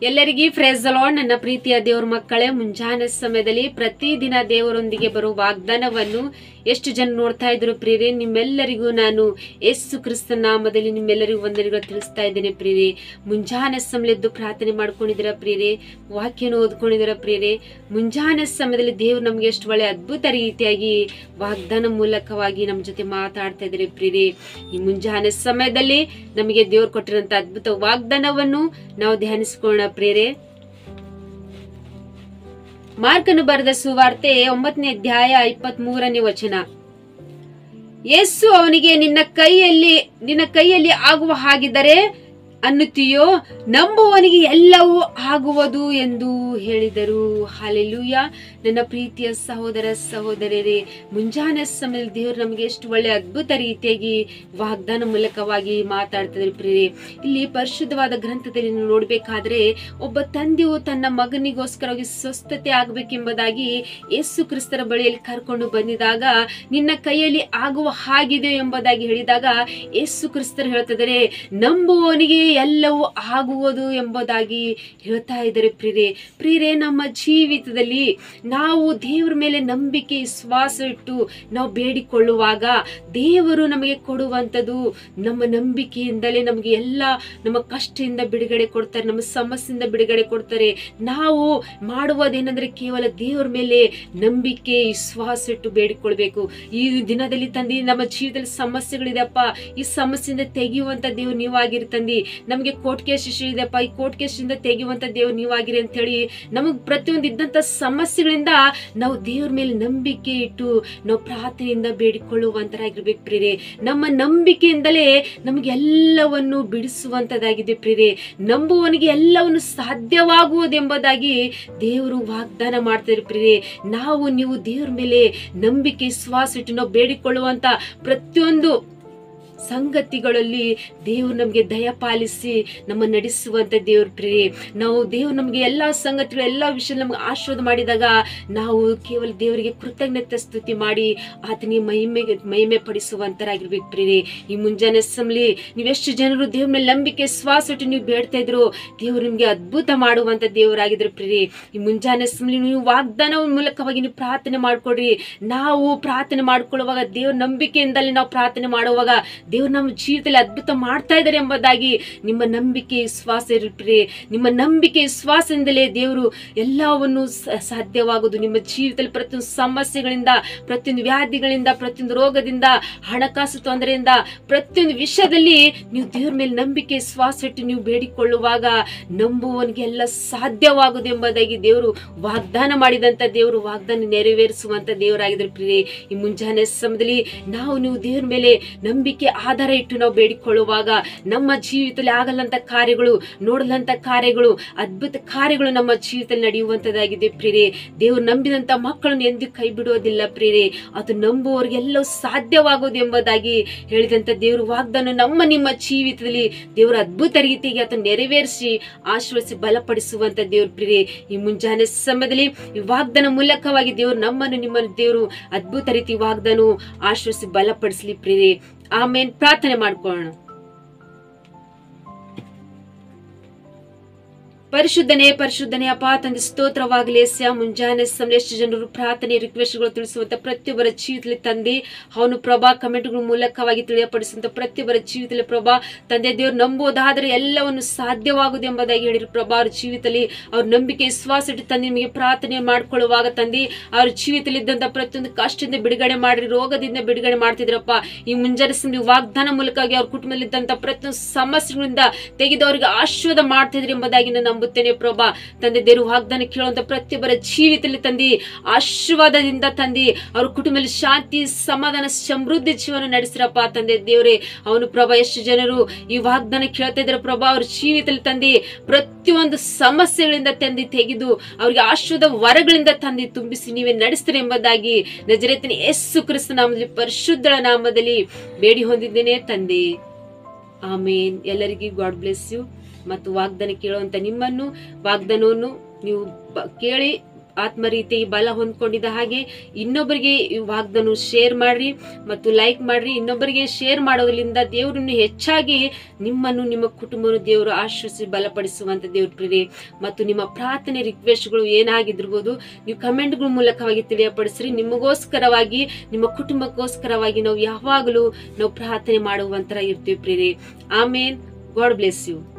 ಎಲ್ಲರಿಗೂ price the lord. ನನ್ನ ಪ್ರೀತಿಯ ದೇವರ ಮಕ್ಕಳೇ, ಮುಂಜಾನೆ ಸಮಯದಲ್ಲಿ ಪ್ರತಿದಿನ ದೇವರೊಂದಿಗೆ ಬರುವ ವಾಗ್ದಾನವನ್ನು ಎಷ್ಟು ಜನ ನೋಡ್ತಾ ಇದ್ರು ಪ್ರಿಯರೇ. ನಿಮ್ಮೆಲ್ಲರಿಗೂ ನಾನು ಯೇಸು ಕ್ರಿಸ್ತ ನಾಮದಲ್ಲಿ ನಿಮ್ಮೆಲ್ಲರಿಗೂ ವಂದನೆಗಳು ತಿಳಿಸ್ತಾ ಇದ್ದೇನೆ ಪ್ರಿಯರೇ. ಮುಂಜಾನೆ ಸಮಯದ್ದು ಪ್ರಾರ್ಥನೆ ಮಾಡ್ಕೊಂಡಿದ್ದೀರಾ ಪ್ರಿಯರೇ, ವಾಕ್ಯನ ಓದ್ಕೊಂಡಿದ್ದೀರಾ ಪ್ರಿಯರೇ. ಮುಂಜಾನೆ ಸಮಯದಲ್ಲಿ ದೇವ್ರು ನಮ್ಗೆ ಎಷ್ಟು ಒಳ್ಳೆ ಅದ್ಭುತ ರೀತಿಯಾಗಿ ವಾಗ್ದಾನ ಮೂಲಕವಾಗಿ ನಮ್ಮ ಜೊತೆ ಮಾತಾಡ್ತಾ ಇದ್ದಾರೆ ಪ್ರಿಯರೇ. ಈ ಮುಂಜಾನೆ ಸಮಯದಲ್ಲಿ ನಮಗೆ ದೇವ್ರು ಕೊಟ್ಟಿರುವಂತ ಅದ್ಭುತ ವಾಗ್ದಾನವನ್ನು ನಾವು ಧ್ಯಾನಿಸಿಕೊಳ್ಳೋಣ ಪ್ರಿಯರೇ. ಮಾರ್ಕನು ಬರೆದ ಸುವಾರ್ತೆ 9ನೇ ಅಧ್ಯಾಯ 23ನೇ ವಚನ. ಯೇಸು ಅವನಿಗೆ, ನಿನ್ನ ಕೈಯಲ್ಲಿ ಆಗುವ ಹಾಗಿದ್ದರೆ ಅನ್ನುತ್ತೀಯೋ, ನಂಬುವವನಿಗೆ ಎಲ್ಲವೂ ಆಗುವುದು ಎಂದು ಹೇಳಿದರು. ಹಲ್ಲೆಲೂಯ. ನನ್ನ ಪ್ರೀತಿಯ ಸಹೋದರ ಸಹೋದರರೇ, ಮುಂಜಾನೆ ಸಮಯದಲ್ಲಿ ದೇವರು ನಮಗೆ ಎಷ್ಟು ಒಳ್ಳೆ ಅದ್ಭುತ ರೀತಿಯಾಗಿ ವಾಗ್ದಾನ ಮೂಲಕವಾಗಿ ಮಾತಾಡ್ತಿದ್ದಾರೆ ಪ್ರಿಯರೇ. ಇಲ್ಲಿ ಪರಿಶುದ್ಧವಾದ ಗ್ರಂಥದಲ್ಲಿ ನೋಡ್ಬೇಕಾದ್ರೆ, ಒಬ್ಬ ತಂದೆಯು ತನ್ನ ಮಗನಿಗೋಸ್ಕರವಾಗಿ ಸ್ವಸ್ಥತೆ ಆಗ್ಬೇಕೆಂಬುದಾಗಿ ಯೇಸು ಕ್ರಿಸ್ತರ ಬಳಿಯಲ್ಲಿ ಕರ್ಕೊಂಡು ಬಂದಿದಾಗ, ನಿನ್ನ ಕೈಯಲ್ಲಿ ಆಗುವ ಹಾಗಿದೆ ಎಂಬುದಾಗಿ ಹೇಳಿದಾಗ ಯೇಸು ಕ್ರಿಸ್ತರು ಹೇಳ್ತಿದ್ದಾರೆ, ನಂಬುವವನಿಗೆ ಎಲ್ಲವೂ ಆಗುವುದು ಎಂಬುದಾಗಿ ಹೇಳ್ತಾ ಇದ್ದಾರೆ ಪ್ರಿಯರೇ. ನಮ್ಮ ಜೀವಿತದಲ್ಲಿ ನಾವು ದೇವರ ಮೇಲೆ ನಂಬಿಕೆ ವಿಶ್ವಾಸ ಇಟ್ಟು ನಾವು ಬೇಡಿಕೊಳ್ಳುವಾಗ ದೇವರು ನಮಗೆ ಕೊಡುವಂಥದ್ದು ನಮ್ಮ ನಂಬಿಕೆಯಿಂದಲೇ. ನಮಗೆ ಎಲ್ಲ ನಮ್ಮ ಕಷ್ಟದಿಂದ ಬಿಡುಗಡೆ ಕೊಡ್ತಾರೆ, ನಮ್ಮ ಸಮಸ್ಯೆಯಿಂದ ಬಿಡುಗಡೆ ಕೊಡ್ತಾರೆ. ನಾವು ಮಾಡುವುದೇನೆಂದ್ರೆ ಕೇವಲ ದೇವರ ಮೇಲೆ ನಂಬಿಕೆ ವಿಶ್ವಾಸ ಇಟ್ಟು ಬೇಡಿಕೊಳ್ಬೇಕು. ಈ ದಿನದಲ್ಲಿ ತಂದಿ ನಮ್ಮ ಜೀವಿತದಲ್ಲಿ ಸಮಸ್ಯೆಗಳಿದೆಯಪ್ಪ, ಈ ಸಮಸ್ಯೆಯಿಂದ ತೆಗೆಯುವಂತ ದೇವ್ರು ನೀವಾಗಿರಿ ತಂದಿ. ನಮ್ಗೆ ಕೋರ್ಟ್ ಕೇಸ್ ಇಶ್ಯೂ ಇದೆಯಪ್ಪ, ಈ ಕೋರ್ಟ್ ಕೇಸಿಂದ ತೆಗೆಯುವಂತ ದೇವ್ರು ನೀವಾಗಿರಿ ಅಂತ ಹೇಳಿ ನಮಗ್ ಪ್ರತಿಯೊಂದು ಇದ್ದಂತ ಸಮಸ್ಯೆಗಳಿಂದ ನಾವು ದೇವ್ರ ಮೇಲೆ ನಂಬಿಕೆ ಇಟ್ಟು ನಾವು ಪ್ರಾರ್ಥನೆಯಿಂದ ಬೇಡಿಕೊಳ್ಳುವಂತರಾಗಿರ್ಬೇಕು ಪ್ರಿಯರೇ. ನಮ್ಮ ನಂಬಿಕೆಯಿಂದಲೇ ನಮ್ಗೆ ಎಲ್ಲವನ್ನು ಬಿಡಿಸುವಂತದಾಗಿದೆ ಪ್ರಿಯರೇ. ನಂಬುವವನಿಗೆ ಎಲ್ಲವನ್ನು ಸಾಧ್ಯವಾಗುವುದೆಂಬುದಾಗಿ ದೇವರು ವಾಗ್ದಾನ ಮಾಡ್ತಾರೆ ಪ್ರಿಯರೇ. ನೀವು ದೇವ್ರ ಮೇಲೆ ನಂಬಿಕೆ ವಿಶ್ವಾಸ ಇಟ್ಟು ನಾವು ಬೇಡಿಕೊಳ್ಳುವಂತ ಪ್ರತಿಯೊಂದು ಸಂಗತಿಗಳಲ್ಲಿ ದೇವ್ರು ನಮ್ಗೆ ದಯಪಾಲಿಸಿ ನಮ್ಮ ನಡೆಸುವಂತ ದೇವ್ರ ಪ್ರಿಯರೇ. ದೇವ್ರು ನಮ್ಗೆ ಎಲ್ಲಾ ಸಂಗತಿಗಳು ಎಲ್ಲಾ ವಿಷಯ ನಮ್ಗೆ ಆಶೀರ್ವಾದ ಮಾಡಿದಾಗ ನಾವು ಕೇವಲ ದೇವರಿಗೆ ಕೃತಜ್ಞತೆ ಸ್ತುತಿ ಮಾಡಿ ಆತನಿಗೆ ಮಹಿಮೆ ಪಡಿಸುವಂತರಾಗಿರ್ಬೇಕು ಪ್ರಿಯರೇ. ಈ ಮುಂಜಾನೆ ಸಮಲಿ ನೀವೆಷ್ಟು ಜನರು ದೇವ್ರ ಮೇಲೆ ನಂಬಿಕೆ ಶ್ವಾಸ ಇಟ್ಟು ನೀವು ಬೇಡ್ತಾ ಇದ್ರು, ದೇವ್ರು ನಿಮ್ಗೆ ಅದ್ಭುತ ಮಾಡುವಂತ ದೇವರಾಗಿದ್ರು ಪ್ರಿಯರೇ. ಈ ಮುಂಜಾನೆ ಸಮಲಿ ನೀವು ವಾಗ್ದಾನ ಮೂಲಕವಾಗಿ ನೀವು ಪ್ರಾರ್ಥನೆ ಮಾಡ್ಕೊಡ್ರಿ. ನಾವು ಪ್ರಾರ್ಥನೆ ಮಾಡ್ಕೊಳ್ಳುವಾಗ ದೇವ್ರ ನಂಬಿಕೆಯಿಂದಲೇ ನಾವು ಪ್ರಾರ್ಥನೆ ಮಾಡುವಾಗ ದೇವ್ರು ನಮ್ಮ ಜೀವಿತದಲ್ಲಿ ಅದ್ಭುತ ಮಾಡ್ತಾ ಇದ್ದಾರೆ ಎಂಬುದಾಗಿ ನಿಮ್ಮ ನಂಬಿಕೆ ವಿಶ್ವಾಸ ಇರ್ರಿ. ನಿಮ್ಮ ನಂಬಿಕೆ ವಿಶ್ವಾಸದಿಂದಲೇ ದೇವರು ಎಲ್ಲವನ್ನು ಸಾಧ್ಯವಾಗುವುದು. ನಿಮ್ಮ ಜೀವಿತದಲ್ಲಿ ಪ್ರತಿಯೊಂದು ಸಮಸ್ಯೆಗಳಿಂದ, ಪ್ರತಿಯೊಂದು ವ್ಯಾಧಿಗಳಿಂದ, ಪ್ರತಿಯೊಂದು ರೋಗದಿಂದ, ಹಣಕಾಸು ತೊಂದರೆಯಿಂದ, ಪ್ರತಿಯೊಂದು ವಿಷಯದಲ್ಲಿ ನೀವು ದೇವ್ರ ಮೇಲೆ ನಂಬಿಕೆ ವಿಶ್ವಾಸ ಇಟ್ಟು ನೀವು ಬೇಡಿಕೊಳ್ಳುವಾಗ ನಂಬುವವನಿಗೆ ಎಲ್ಲ ಸಾಧ್ಯವಾಗುವುದು ಎಂಬುದಾಗಿ ದೇವರು ವಾಗ್ದಾನ ಮಾಡಿದಂತ ದೇವರು ವಾಗ್ದಾನ ನೆರವೇರಿಸುವಂತ ದೇವರಾಗಿದ್ರೆ ಪ್ರಿಯರೇ. ಈ ಮುಂಜಾನೆ ಸಮಯದಲ್ಲಿ ನೀವು ದೇವ್ರ ಮೇಲೆ ನಂಬಿಕೆ ಆಧಾರ ಇಟ್ಟು ನಾವು ಬೇಡಿಕೊಳ್ಳುವಾಗ ನಮ್ಮ ಜೀವಿತದಲ್ಲಿ ಆಗಲ್ಲಂತ ಕಾರ್ಯಗಳು, ನೋಡಲಂತ ಕಾರ್ಯಗಳು, ಅದ್ಭುತ ಕಾರ್ಯಗಳು ನಮ್ಮ ಜೀವಿತದಲ್ಲಿ ನಡೆಯುವಂತದಾಗಿದೆ ಪ್ರಿಯರೇ. ದೇವರು ನಂಬಿದಂತ ಮಕ್ಕಳನ್ನು ಎಂದು ಕೈ ಬಿಡುವುದಿಲ್ಲ ಪ್ರಿಯರೇ. ಅದು ನಂಬುವವರಿಗೆಲ್ಲವೂ ಸಾಧ್ಯವಾಗುವುದು ಎಂಬುದಾಗಿ ಹೇಳಿದಂತ ದೇವರು ವಾಗ್ದಾನ ನಿಮ್ಮ ಜೀವಿತದಲ್ಲಿ ದೇವರ ಅದ್ಭುತ ರೀತಿಗೆ ಅದನ್ನು ನೆರವೇರಿಸಿ ಆಶೀರ್ವದಿಸಿ ಬಲಪಡಿಸುವಂತ ದೇವ್ರ ಪ್ರಿಯರೇ. ಈ ಮುಂಜಾನೆ ಸಮಯದಲ್ಲಿ ಈ ವಾಗ್ದಾನ ಮೂಲಕವಾಗಿ ದೇವರು ನಿಮ್ಮನ್ನು ದೇವರು ಅದ್ಭುತ ರೀತಿ ವಾಗ್ದಾನ ಆಶೀರ್ವದಿಸಿ ಬಲಪಡಿಸಲಿ ಪ್ರಿಯರೇ. ಆಮೇನ್. ಪ್ರಾರ್ಥನೆ ಮಾಡ್ಕೊಳ್ಳೋಣ. ಪರಿಶುದ್ಧನೇ ಅಪ್ಪ ತಂದೆ, ಸ್ತೋತ್ರವಾಗಲಿ. ಮುಂಜಾನೆ ಸಮಯ ಎಷ್ಟು ಜನರು ಪ್ರಾರ್ಥನೆ ರಿಕ್ವೆಸ್ಟ್ಗಳು ತಿಳಿಸುವಂತ ಪ್ರತಿಯೊಬ್ಬರ ಜೀವಿತದಲ್ಲಿ ತಂದೆ ಅವನು ಪ್ರಭಾ ಕಮೆಂಟ್ಗಳ ಮೂಲಕವಾಗಿ ತಿಳಿಯಪಡಿಸುವಂತ ಪ್ರತಿಯೊಬ್ಬರ ಜೀವಿತದಲ್ಲಿ ಪ್ರಭಾ ತಂದೆ ದೇವ್ರು ನಂಬೋದಾದ್ರೆ ಎಲ್ಲವನ್ನು ಸಾಧ್ಯವಾಗುವುದು ಎಂಬುದಾಗಿ ಹೇಳಿದ್ರು ಪ್ರಭಾ. ಅವ್ರ ಜೀವಿತದಲ್ಲಿ ಅವ್ರ ನಂಬಿಕೆ ವಿಶ್ವಾಸ ಇಟ್ಟು ತಂದೆ ನಿಮಗೆ ಪ್ರಾರ್ಥನೆ ಮಾಡ್ಕೊಳ್ಳುವಾಗ ತಂದೆ ಅವ್ರ ಜೀವಿತದಲ್ಲಿ ಇದ್ದಂತ ಪ್ರತಿಯೊಂದು ಕಷ್ಟದಿಂದ ಬಿಡುಗಡೆ ಮಾಡ್ರಿ, ರೋಗದಿಂದ ಬಿಡುಗಡೆ ಮಾಡ್ತಿದ್ರಪ್ಪ. ಈ ಮುಂಜಾನೆ ಸಮಯ ವಾಗ್ದಾನ ಮೂಲಕವಾಗಿ ಅವ್ರ ಕುಟುಂಬದಲ್ಲಿ ಇದ್ದಂತ ಪ್ರತಿಯೊಂದು ಸಮಸ್ಯೆಗಳಿಂದ ತೆಗೆದು ಅವ್ರಿಗೆ ಆಶೀರ್ವಾದ ಮಾಡ್ತಿದ್ರಿ ಎಂಬುದಾಗಿ ನಾನು ನಂಬುತ್ತೇನೆ ಪ್ರಭಾ. ತಂದೆ ದೇವರು ವಾಗ್ದಾನ ಕೇಳುವಂತ ಪ್ರತಿಯೊಬ್ಬರ ಜೀವಿತದಲ್ಲಿ ತಂದೆ ಆಶೀರ್ವಾದದಿಂದ ತಂದೆ ಅವ್ರ ಕುಟುಂಬದಲ್ಲಿ ಶಾಂತಿ ಸಮಾಧಾನ ಸಮೃದ್ಧಿ ಜೀವನ ನಡೆಸಿರಪ್ಪ ತಂದೆ ದೇವರೇ. ಅವನು ಪ್ರಭಾ ಎಷ್ಟು ಜನರು ಈ ವಾಗ್ದಾನ ಕೇಳ್ತಾ ಇದ್ರ ಪ್ರಭಾ, ಅವ್ರ ಜೀವಿತದಲ್ಲಿ ತಂದೆ ಪ್ರತಿಯೊಂದು ಸಮಸ್ಯೆಗಳಿಂದ ತಂದೆ ತೆಗೆದು ಅವ್ರಿಗೆ ಆಶೀರ್ವಾದ ವರಗಳಿಂದ ತಂದೆ ತುಂಬಿಸಿ ನೀವೇ ನಡೆಸ್ತೀರಿ ಎಂಬುದಾಗಿ ನಜರೇತಿನ ಯೇಸು ಕ್ರಿಸ್ತ ನಾಮದಲ್ಲಿ ಪರಿಶುದ್ಧಳ ನಾಮದಲ್ಲಿ ಬೇಡಿ ಹೊಂದಿದ್ದೇನೆ ತಂದೆ. ಆಮೇನ್. ಎಲ್ಲರಿಗೂ ಗಾಡ್ ಬ್ಲೆಸ್ ಯು. ಮತ್ತು ವಾಗ್ದಾನ ಕೇಳುವಂತ ನಿಮ್ಮನ್ನು ವಾಗ್ದಾನವನ್ನು ನೀವು ಕೇಳಿ ಆತ್ಮರೀತಿ ಬಲ ಹೊಂದ್ಕೊಂಡಿದ್ದ ಹಾಗೆ ಇನ್ನೊಬ್ಬರಿಗೆ ಈ ವಾಗ್ದಾನ ಶೇರ್ ಮಾಡ್ರಿ ಮತ್ತು ಲೈಕ್ ಮಾಡ್ರಿ. ಇನ್ನೊಬ್ಬರಿಗೆ ಶೇರ್ ಮಾಡೋದ್ರಿಂದ ದೇವರನ್ನು ಹೆಚ್ಚಾಗಿ ನಿಮ್ಮನ್ನು ನಿಮ್ಮ ಕುಟುಂಬವನ್ನು ದೇವರು ಆಶ್ವಸಿ ಬಲಪಡಿಸುವಂತ ದೇವ್ರ ಪ್ರಿಯರೇ. ಮತ್ತು ನಿಮ್ಮ ಪ್ರಾರ್ಥನೆ ರಿಕ್ವೆಸ್ಟ್ಗಳು ಏನಾಗಿದ್ದಿರ್ಬೋದು ನೀವು ಕಮೆಂಟ್ಗಳ ಮೂಲಕವಾಗಿ ತಿಳಿಯಪಡಿಸ್ರಿ. ನಿಮಗೋಸ್ಕರವಾಗಿ ನಿಮ್ಮ ಕುಟುಂಬಕ್ಕೋಸ್ಕರವಾಗಿ ನಾವು ಯಾವಾಗಲೂ ನಾವು ಪ್ರಾರ್ಥನೆ ಮಾಡುವಂತರ ಇರ್ತೀವಿ ಪ್ರಿಯರೇ. ಆಮೇನ್. God bless you.